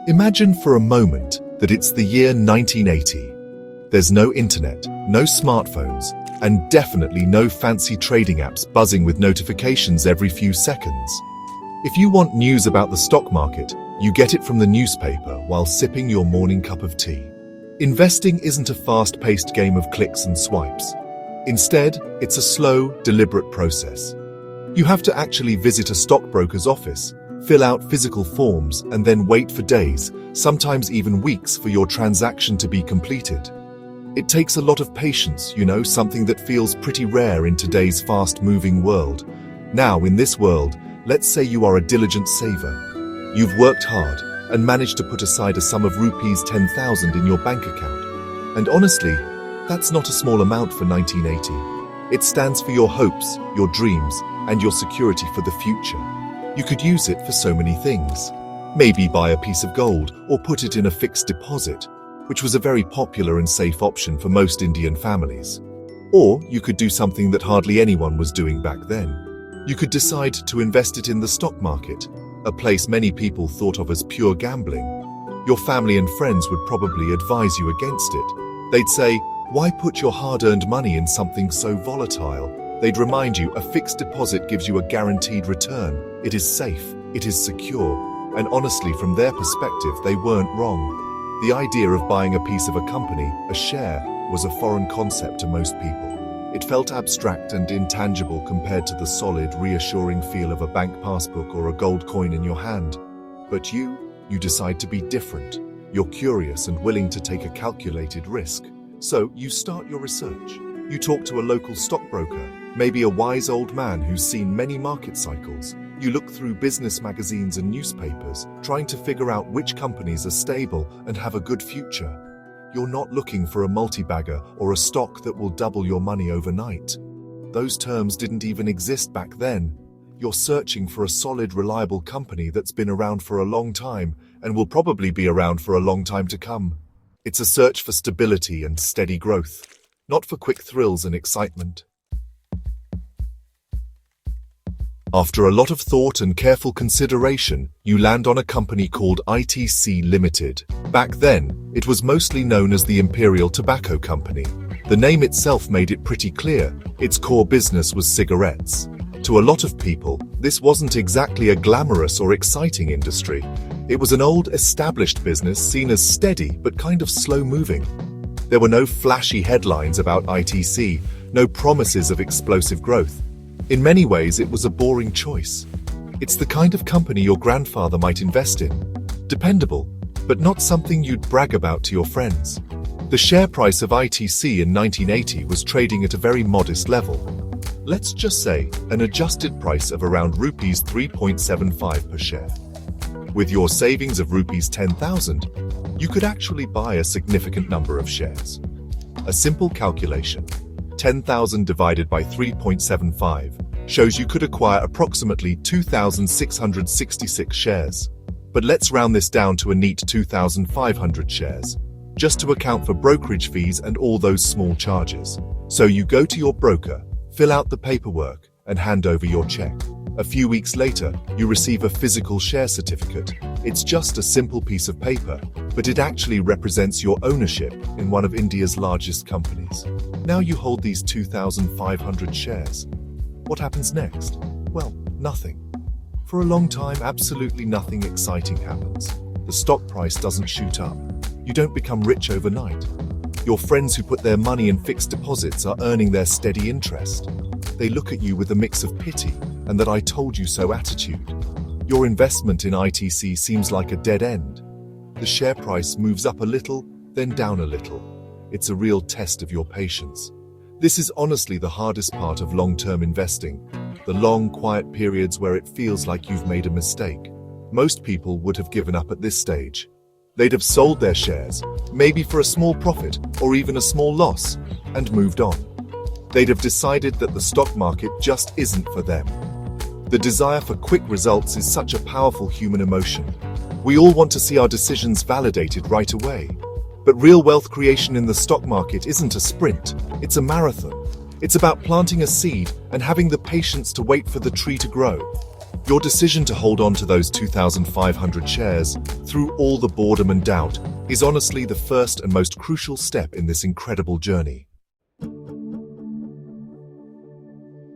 Imagine for a moment that it's the year 1980. There's no internet, no smartphones, and definitely no fancy trading apps buzzing with notifications every few seconds. If you want news about the stock market, you get it from the newspaper while sipping your morning cup of tea. Investing isn't a fast-paced game of clicks and swipes. Instead, it's a slow, deliberate process. You have to actually visit a stockbroker's office, fill out physical forms, and then wait for days, sometimes even weeks, for your transaction to be completed. It takes a lot of patience, something that feels pretty rare in today's fast-moving world. Now, in this world, let's say you are a diligent saver. You've worked hard and managed to put aside a sum of rupees 10,000 in your bank account. And honestly, that's not a small amount for 1980. It stands for your hopes, your dreams, and your security for the future. You could use it for so many things. Maybe buy a piece of gold or put it in a fixed deposit, which was a very popular and safe option for most Indian families. Or you could do something that hardly anyone was doing back then. You could decide to invest it in the stock market, a place many people thought of as pure gambling. Your family and friends would probably advise you against it. They'd say, "Why put your hard-earned money in something so volatile?" They'd remind you a fixed deposit gives you a guaranteed return. It is safe, it is secure, and honestly, from their perspective, they weren't wrong. The idea of buying a piece of a company, a share, was a foreign concept to most people. It felt abstract and intangible compared to the solid, reassuring feel of a bank passbook or a gold coin in your hand. But you decide to be different. You're curious and willing to take a calculated risk. So you start your research. You talk to a local stockbroker, maybe a wise old man who's seen many market cycles. You look through business magazines and newspapers, trying to figure out which companies are stable and have a good future. You're not looking for a multi-bagger or a stock that will double your money overnight. Those terms didn't even exist back then. You're searching for a solid, reliable company that's been around for a long time and will probably be around for a long time to come. It's a search for stability and steady growth, not for quick thrills and excitement. After a lot of thought and careful consideration, you land on a company called ITC Limited. Back then, it was mostly known as the Imperial Tobacco Company. The name itself made it pretty clear. Its core business was cigarettes. To a lot of people, this wasn't exactly a glamorous or exciting industry. It was an old, established business seen as steady but kind of slow-moving. There were no flashy headlines about ITC, no promises of explosive growth. In many ways, it was a boring choice. It's the kind of company your grandfather might invest in. Dependable, but not something you'd brag about to your friends. The share price of ITC in 1980 was trading at a very modest level. Let's just say an adjusted price of around rupees 3.75 per share. With your savings of rupees 10,000, you could actually buy a significant number of shares. A simple calculation. 10,000 divided by 3.75 shows you could acquire approximately 2,666 shares. But let's round this down to a neat 2,500 shares, just to account for brokerage fees and all those small charges. So you go to your broker, fill out the paperwork, and hand over your check. A few weeks later, you receive a physical share certificate. It's just a simple piece of paper, but it actually represents your ownership in one of India's largest companies. Now you hold these 2,500 shares. What happens next? Well, nothing. For a long time, absolutely nothing exciting happens. The stock price doesn't shoot up. You don't become rich overnight. Your friends who put their money in fixed deposits are earning their steady interest. They look at you with a mix of pity and that "I told you so" attitude. Your investment in ITC seems like a dead end. The share price moves up a little, then down a little. It's a real test of your patience. This is honestly the hardest part of long-term investing, the long, quiet periods where it feels like you've made a mistake. Most people would have given up at this stage. They'd have sold their shares, maybe for a small profit or even a small loss, and moved on. They'd have decided that the stock market just isn't for them. The desire for quick results is such a powerful human emotion. We all want to see our decisions validated right away. But real wealth creation in the stock market isn't a sprint, it's a marathon. It's about planting a seed and having the patience to wait for the tree to grow. Your decision to hold on to those 2,500 shares, through all the boredom and doubt, is honestly the first and most crucial step in this incredible journey.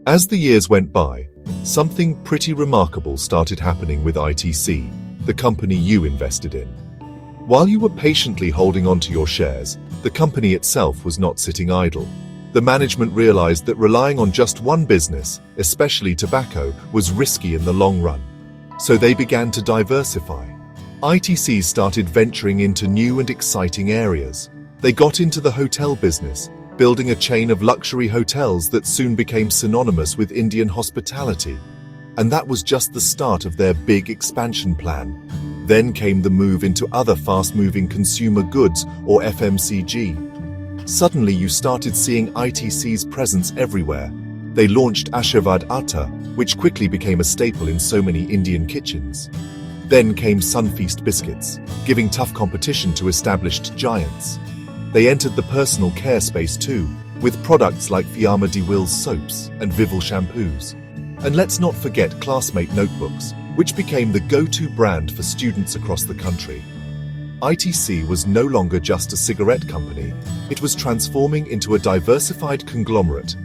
As the years went by, something pretty remarkable started happening with ITC, the company you invested in. While you were patiently holding on to your shares, the company itself was not sitting idle. The management realized that relying on just one business, especially tobacco, was risky in the long run. So they began to diversify. ITC started venturing into new and exciting areas. They got into the hotel business, building a chain of luxury hotels that soon became synonymous with Indian hospitality. And that was just the start of their big expansion plan. Then came the move into other fast-moving consumer goods, or FMCG. Suddenly you started seeing ITC's presence everywhere. They launched Ashirvad Atta, which quickly became a staple in so many Indian kitchens. Then came Sunfeast biscuits, giving tough competition to established giants. They entered the personal care space too, with products like Fiamma de Wills soaps and Vival shampoos. And let's not forget Classmate notebooks, which became the go-to brand for students across the country. ITC was no longer just a cigarette company, it was transforming into a diversified conglomerate,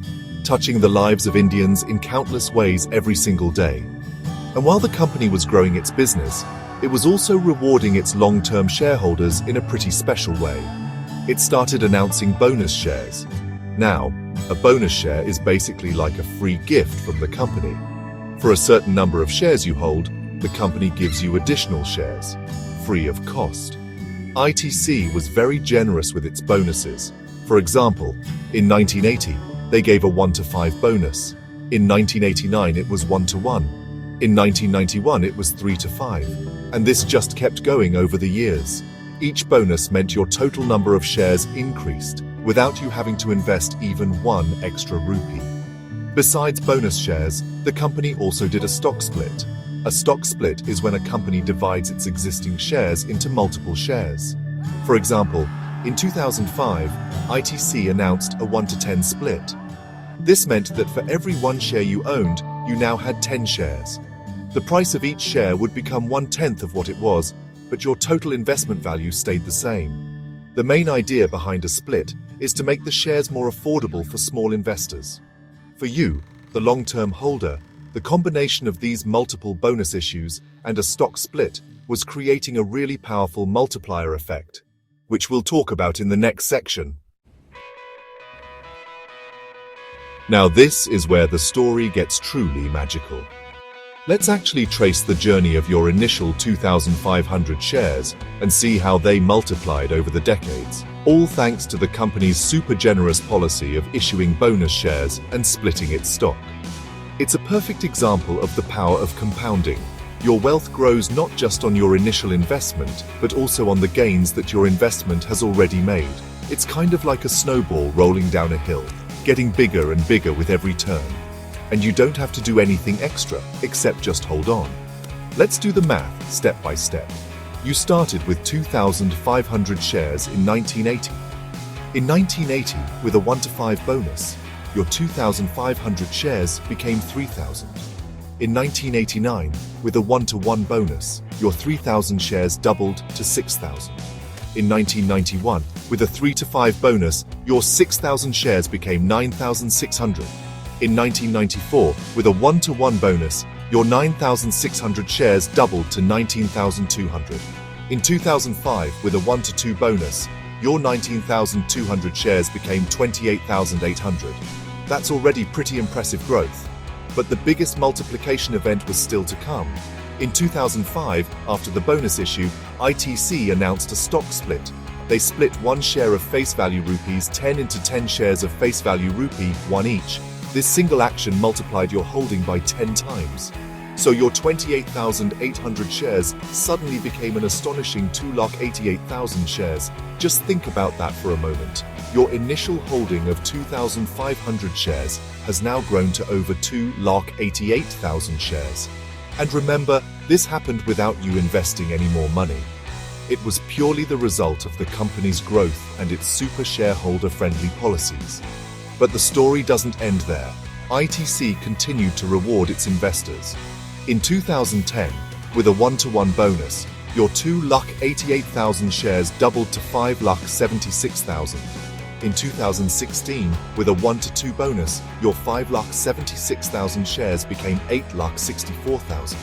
touching the lives of Indians in countless ways every single day. And while the company was growing its business, it was also rewarding its long-term shareholders in a pretty special way. It started announcing bonus shares. Now, a bonus share is basically like a free gift from the company. For a certain number of shares you hold, the company gives you additional shares, free of cost. ITC was very generous with its bonuses. For example, in 1980, they gave a 1-to-5 bonus. In 1989, it was 1-to-1. In 1991, it was 3-to-5. And this just kept going over the years. Each bonus meant your total number of shares increased, without you having to invest even one extra rupee. Besides bonus shares, the company also did a stock split. A stock split is when a company divides its existing shares into multiple shares. For example, in 2005, ITC announced a 1-to-10 split. This meant that for every one share you owned, you now had 10 shares. The price of each share would become 1/10 of what it was, but your total investment value stayed the same. The main idea behind a split is to make the shares more affordable for small investors. For you, the long-term holder, the combination of these multiple bonus issues and a stock split was creating a really powerful multiplier effect, which we'll talk about in the next section. Now this is where the story gets truly magical. Let's actually trace the journey of your initial 2,500 shares and see how they multiplied over the decades, all thanks to the company's super generous policy of issuing bonus shares and splitting its stock. It's a perfect example of the power of compounding. Your wealth grows not just on your initial investment, but also on the gains that your investment has already made. It's kind of like a snowball rolling down a hill, getting bigger and bigger with every turn. And you don't have to do anything extra, except just hold on. Let's do the math step by step. You started with 2,500 shares in 1980. In 1980, with a 1-to-5 bonus, your 2,500 shares became 3,000. In 1989, with a 1-to-1 bonus, your 3,000 shares doubled to 6,000. In 1991, with a 3-to-5 bonus, your 6,000 shares became 9,600. In 1994, with a 1-to-1 bonus, your 9,600 shares doubled to 19,200. In 2005, with a 1-to-2 bonus, your 19,200 shares became 28,800. That's already pretty impressive growth. But the biggest multiplication event was still to come. In 2005, after the bonus issue, ITC announced a stock split. They split one share of face value rupees 10 into 10 shares of face value rupee 1 each. This single action multiplied your holding by 10 times. So your 28,800 shares suddenly became an astonishing 2,88,000 shares. Just think about that for a moment. Your initial holding of 2,500 shares has now grown to over 2,88,000 shares. And remember, this happened without you investing any more money. It was purely the result of the company's growth and its super shareholder-friendly policies. But the story doesn't end there. ITC continued to reward its investors. In 2010, with a 1-to-1 bonus, Your 2,88,000 shares doubled to 5,76,000. In 2016, with a 1-to-2 bonus, your 5,76,000 shares became 8,64,000.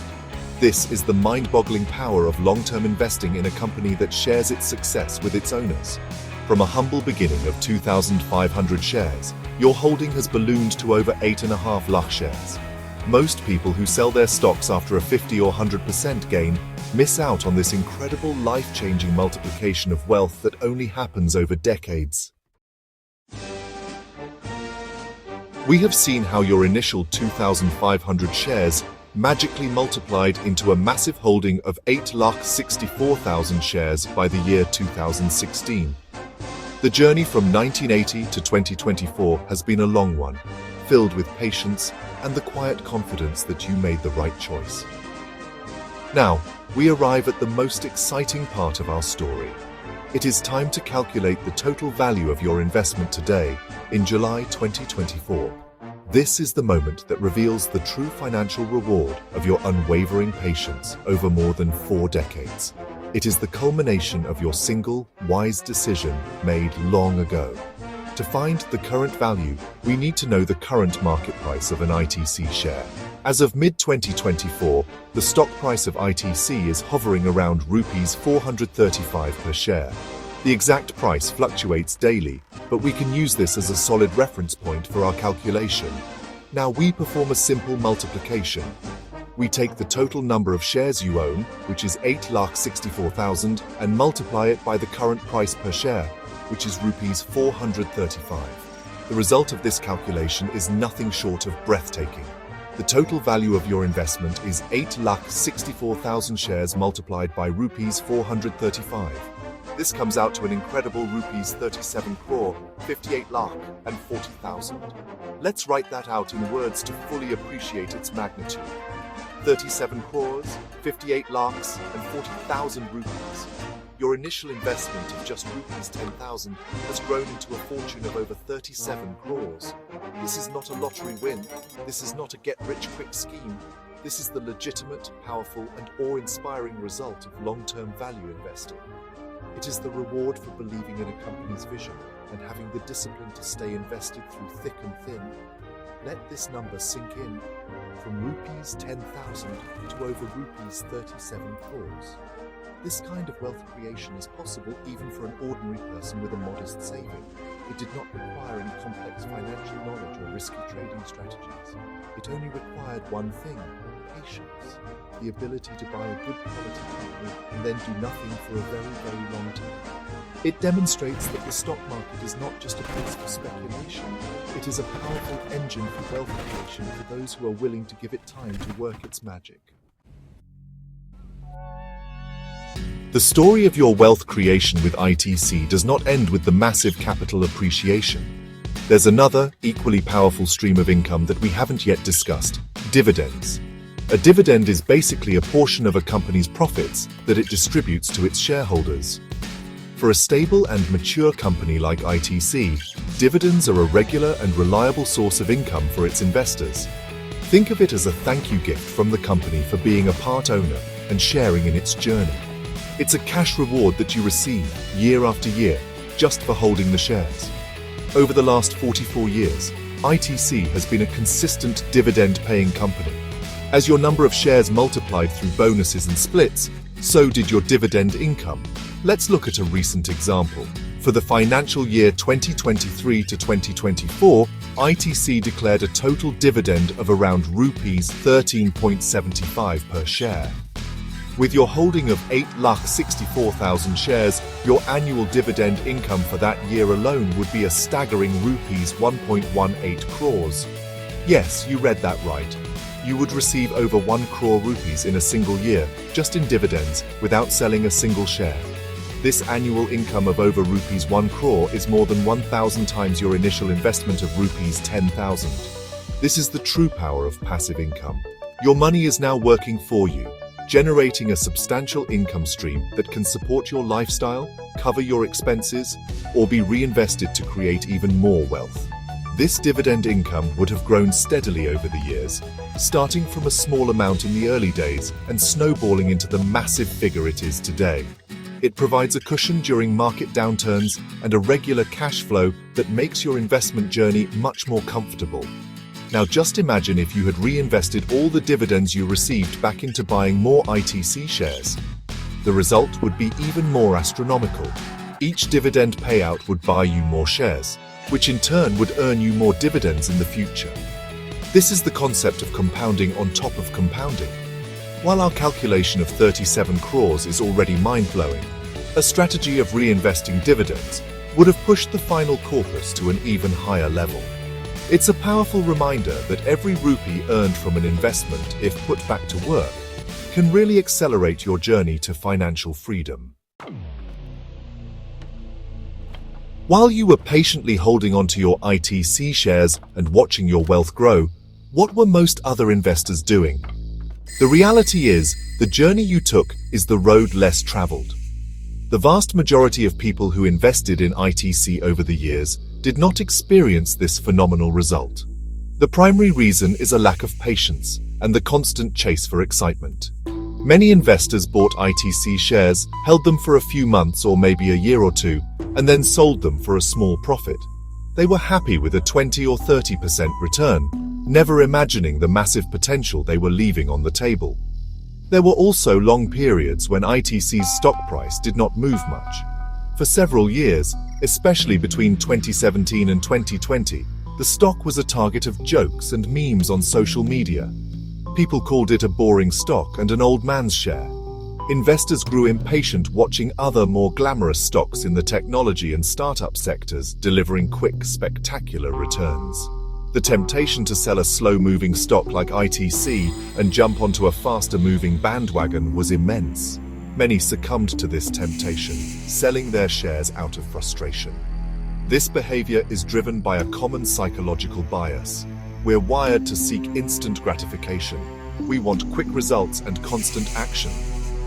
This is the mind-boggling power of long-term investing in a company that shares its success with its owners. From a humble beginning of 2,500 shares, your holding has ballooned to over 8.5 lakh shares. Most people who sell their stocks after a 50 or 100% gain miss out on this incredible life-changing multiplication of wealth that only happens over decades. We have seen how your initial 2,500 shares magically multiplied into a massive holding of 8,64,000 shares by the year 2016. The journey from 1980 to 2024 has been a long one, filled with patience and the quiet confidence that you made the right choice. Now, we arrive at the most exciting part of our story. It is time to calculate the total value of your investment today, in July 2024. This is the moment that reveals the true financial reward of your unwavering patience over more than 4 decades. It is the culmination of your single, wise decision made long ago. To find the current value, we need to know the current market price of an ITC share. As of mid-2024, the stock price of ITC is hovering around rupees 435 per share. The exact price fluctuates daily, but we can use this as a solid reference point for our calculation. Now we perform a simple multiplication. We take the total number of shares you own, which is 8,64,000, and multiply it by the current price per share, which is rupees 435. The result of this calculation is nothing short of breathtaking. The total value of your investment is 8,64,000 shares multiplied by rupees 435. This comes out to an incredible rupees 37 crore, 58 lakh and 40,000. Let's write that out in words to fully appreciate its magnitude. 37 crores, 58 lakhs and 40,000 rupees. Your initial investment of just rupees 10,000 has grown into a fortune of over 37 crores. This is not a lottery win. This is not a get-rich-quick scheme. This is the legitimate, powerful and awe-inspiring result of long-term value investing. It is the reward for believing in a company's vision and having the discipline to stay invested through thick and thin. Let this number sink in. From rupees 10,000 to over rupees 37 crores. This kind of wealth creation is possible even for an ordinary person with a modest saving. It did not require any complex financial knowledge or risky trading strategies. It only required one thing: patience. The ability to buy a good quality company and then do nothing for a very, very long time. It demonstrates that the stock market is not just a place for speculation. It is a powerful engine for wealth creation for those who are willing to give it time to work its magic. The story of your wealth creation with ITC does not end with the massive capital appreciation. There's another, equally powerful stream of income that we haven't yet discussed: dividends. A dividend is basically a portion of a company's profits that it distributes to its shareholders. For a stable and mature company like ITC, dividends are a regular and reliable source of income for its investors. Think of it as a thank you gift from the company for being a part owner and sharing in its journey. It's a cash reward that you receive year after year just for holding the shares. Over the last 44 years, ITC has been a consistent dividend-paying company. As your number of shares multiplied through bonuses and splits, so did your dividend income. Let's look at a recent example. For the financial year 2023 to 2024, ITC declared a total dividend of around rupees 13.75 per share. With your holding of 8,64,000 shares, your annual dividend income for that year alone would be a staggering rupees 1.18 crores. Yes, you read that right. You would receive over 1 crore rupees in a single year, just in dividends, without selling a single share. This annual income of over rupees 1 crore is more than 1,000 times your initial investment of rupees 10,000. This is the true power of passive income. Your money is now working for you, generating a substantial income stream that can support your lifestyle, cover your expenses, or be reinvested to create even more wealth. This dividend income would have grown steadily over the years, starting from a small amount in the early days and snowballing into the massive figure it is today. It provides a cushion during market downturns and a regular cash flow that makes your investment journey much more comfortable. Now just imagine if you had reinvested all the dividends you received back into buying more ITC shares. The result would be even more astronomical. Each dividend payout would buy you more shares, which in turn would earn you more dividends in the future. This is the concept of compounding on top of compounding. While our calculation of 37 crores is already mind-blowing, a strategy of reinvesting dividends would have pushed the final corpus to an even higher level. It's a powerful reminder that every rupee earned from an investment, if put back to work, can really accelerate your journey to financial freedom. While you were patiently holding onto your ITC shares and watching your wealth grow, what were most other investors doing? The reality is, the journey you took is the road less traveled. The vast majority of people who invested in ITC over the years did not experience this phenomenal result. The primary reason is a lack of patience and the constant chase for excitement. Many investors bought ITC shares, held them for a few months or maybe a year or two, and then sold them for a small profit. They were happy with a 20 or 30% return, never imagining the massive potential they were leaving on the table. There were also long periods when ITC's stock price did not move much. For several years, especially between 2017 and 2020, the stock was a target of jokes and memes on social media. People called it a boring stock and an old man's share. Investors grew impatient watching other more glamorous stocks in the technology and startup sectors delivering quick, spectacular returns. The temptation to sell a slow-moving stock like ITC and jump onto a faster-moving bandwagon was immense. Many succumbed to this temptation, selling their shares out of frustration. This behavior is driven by a common psychological bias. We're wired to seek instant gratification. We want quick results and constant action.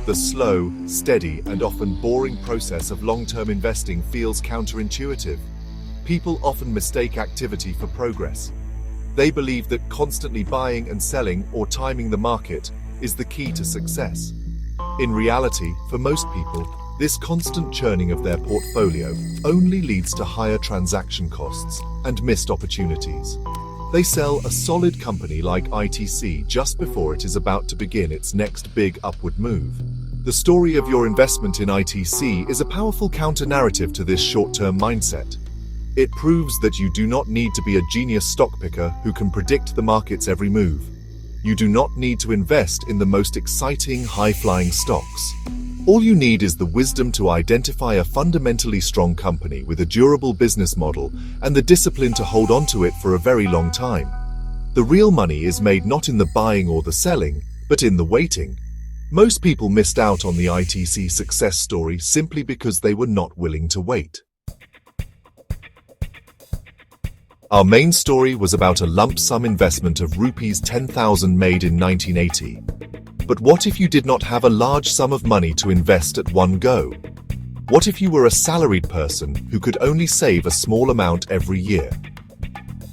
The slow, steady, and often boring process of long-term investing feels counterintuitive. People often mistake activity for progress. They believe that constantly buying and selling or timing the market is the key to success. In reality, for most people, this constant churning of their portfolio only leads to higher transaction costs and missed opportunities. They sell a solid company like ITC just before it is about to begin its next big upward move. The story of your investment in ITC is a powerful counter-narrative to this short-term mindset. It proves that you do not need to be a genius stock picker who can predict the market's every move. You do not need to invest in the most exciting, high-flying stocks. All you need is the wisdom to identify a fundamentally strong company with a durable business model and the discipline to hold on to it for a very long time. The real money is made not in the buying or the selling, but in the waiting. Most people missed out on the ITC success story simply because they were not willing to wait. Our main story was about a lump sum investment of rupees 10,000 made in 1980. But what if you did not have a large sum of money to invest at one go? What if you were a salaried person who could only save a small amount every year?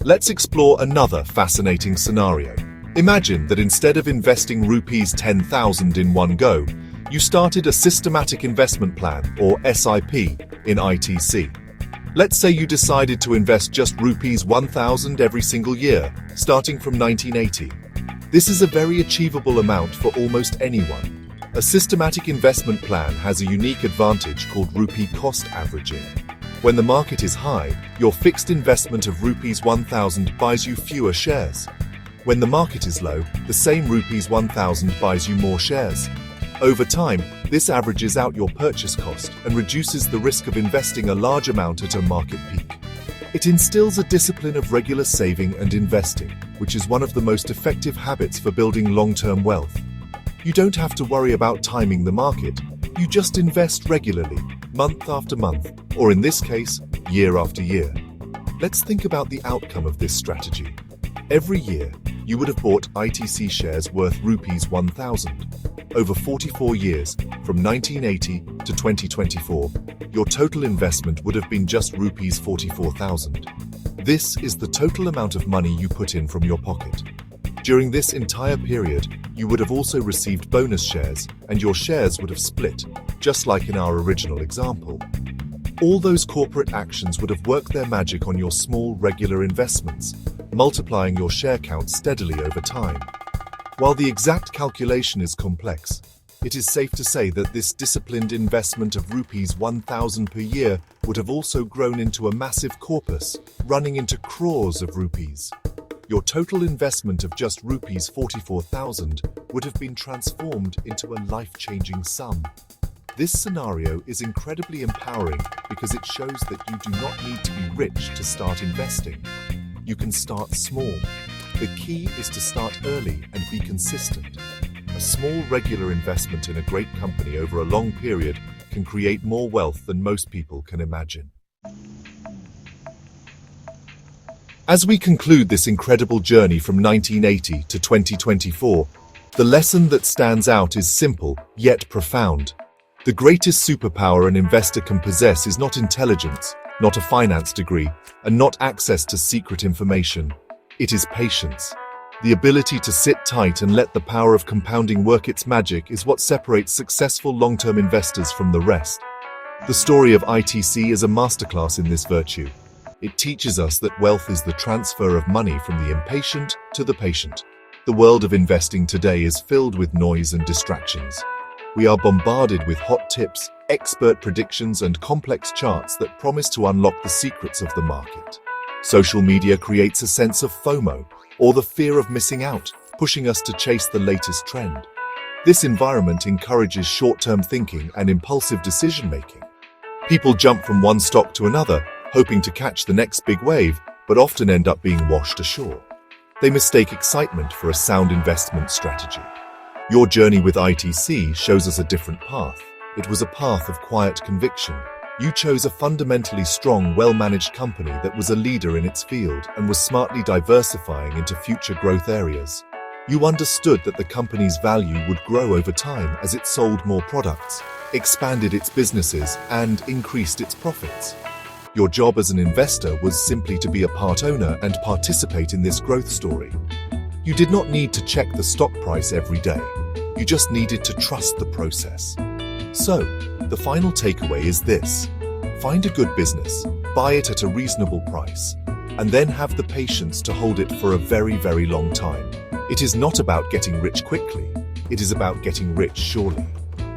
Let's explore another fascinating scenario. Imagine that instead of investing rupees 10,000 in one go, you started a systematic investment plan, or SIP, in ITC. Let's say you decided to invest just rupees 1,000 every single year, starting from 1980. This is a very achievable amount for almost anyone. A systematic investment plan has a unique advantage called rupee cost averaging. When the market is high, your fixed investment of rupees 1,000 buys you fewer shares. When the market is low, the same rupees 1,000 buys you more shares. Over time, this averages out your purchase cost and reduces the risk of investing a large amount at a market peak. It instills a discipline of regular saving and investing, which is one of the most effective habits for building long-term wealth. You don't have to worry about timing the market. You just invest regularly, month after month, or in this case, year after year. Let's think about the outcome of this strategy. Every year, you would have bought ITC shares worth rupees 1,000. Over 44 years, from 1980 to 2024, your total investment would have been just rupees 44,000. This is the total amount of money you put in from your pocket. During this entire period, you would have also received bonus shares, and your shares would have split, just like in our original example. All those corporate actions would have worked their magic on your small, regular investments, multiplying your share count steadily over time. While the exact calculation is complex, it is safe to say that this disciplined investment of rupees 1,000 per year would have also grown into a massive corpus, running into crores of rupees. Your total investment of just rupees 44,000 would have been transformed into a life-changing sum. This scenario is incredibly empowering because it shows that you do not need to be rich to start investing. You can start small. The key is to start early and be consistent. A small regular investment in a great company over a long period can create more wealth than most people can imagine. As we conclude this incredible journey from 1980 to 2024, the lesson that stands out is simple yet profound. The greatest superpower an investor can possess is not intelligence, not a finance degree, and not access to secret information. It is patience. The ability to sit tight and let the power of compounding work its magic is what separates successful long-term investors from the rest. The story of ITC is a masterclass in this virtue. It teaches us that wealth is the transfer of money from the impatient to the patient. The world of investing today is filled with noise and distractions. We are bombarded with hot tips, expert predictions, and complex charts that promise to unlock the secrets of the market. Social media creates a sense of FOMO, or the fear of missing out, pushing us to chase the latest trend. This environment encourages short-term thinking and impulsive decision-making. People jump from one stock to another, hoping to catch the next big wave, but often end up being washed ashore. They mistake excitement for a sound investment strategy. Your journey with ITC shows us a different path. It was a path of quiet conviction. You chose a fundamentally strong, well-managed company that was a leader in its field and was smartly diversifying into future growth areas. You understood that the company's value would grow over time as it sold more products, expanded its businesses, and increased its profits. Your job as an investor was simply to be a part owner and participate in this growth story. You did not need to check the stock price every day. You just needed to trust the process. So, the final takeaway is this. Find a good business, buy it at a reasonable price, and then have the patience to hold it for a very, very long time. It is not about getting rich quickly. It is about getting rich surely.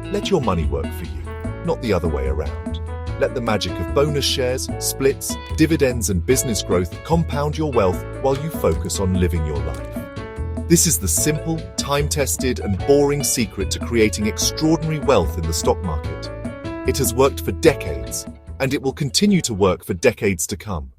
Let your money work for you, not the other way around. Let the magic of bonus shares, splits, dividends, and business growth compound your wealth while you focus on living your life. This is the simple, time-tested, and boring secret to creating extraordinary wealth in the stock market. It has worked for decades, and it will continue to work for decades to come.